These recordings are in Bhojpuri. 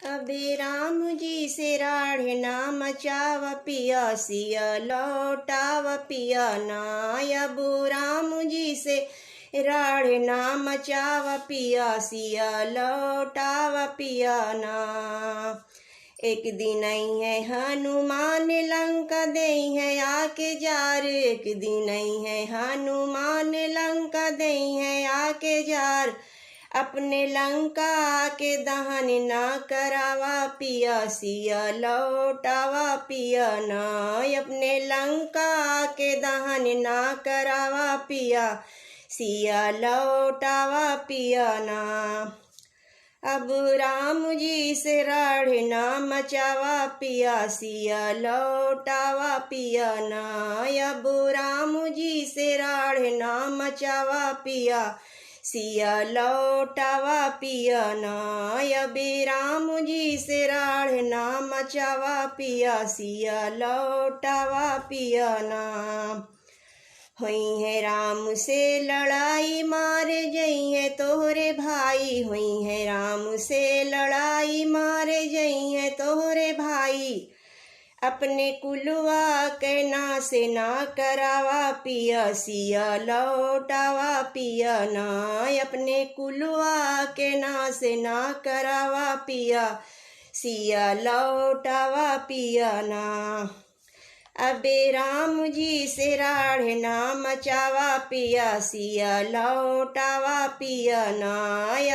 अबे राम जी से राढ़े ना मचाव पिया सिया लौटाव पिया ना। अबू राम जी से राढ़े ना मचाव पिया सिया लौटाव पिया ना। एक दिन आई है हनुमान लंका दे है आके जार। एक दिन आई है हनुमान लंका दे है आके जार। अपने लंका के दहन ना करावा पिया सिया लौटावा पिया ना। अपने लंका के दहन ना करावा पिया सिया लौटावा पिया ना। अब राम जी से राढ़े ना मचावा पिया सिया लौटावा पिया ना। अब राम जी से राढ़े ना मचावा पिया सिया लौटावा पिया ना। अबे राम जी से राढ़े ना मचावा पिया सिया लौटावा पिया ना। हुई है राम से लड़ाई मार जई है तोहरे भाई। हुई है राम से लड़ाई मार जई है तोहरे भाई। अपने कुलवा के ना से ना करावा पिया सिया लौटावा पिया ना। अपने कुलवा के ना से ना करावा पिया सिया लौटावा पिया ना। अबे राम जी से राढ़े ना मचावा पिया सिया लौटावा पिया ना।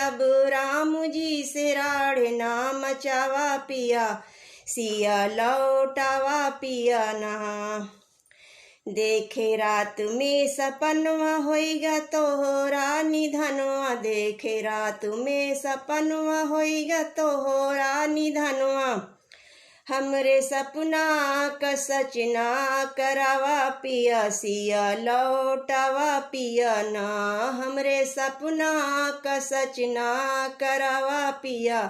अब राम जी से राढ़े ना मचावा पिया सिया लौटावा पिया ना। देखे रात में सपनवा होइगा तोहरा निधनवा। देखे रात में सपनवा होइगा तोहरा निधनवा। हमरे सपना का सच ना करावा पिया सिया लौटावा पिया ना। हमरे सपना का सच ना करावा पिया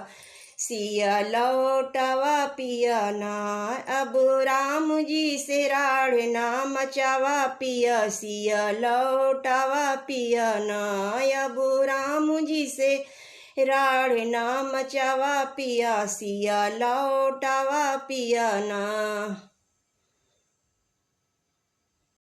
सिया लौटावा पिया ना। अब राम जी से राढ़े ना मचावा पिया सिया लौटावा पिया ना। अब राम जी से राढ़े ना मचावा पिया सिया लौटावा पिया ना।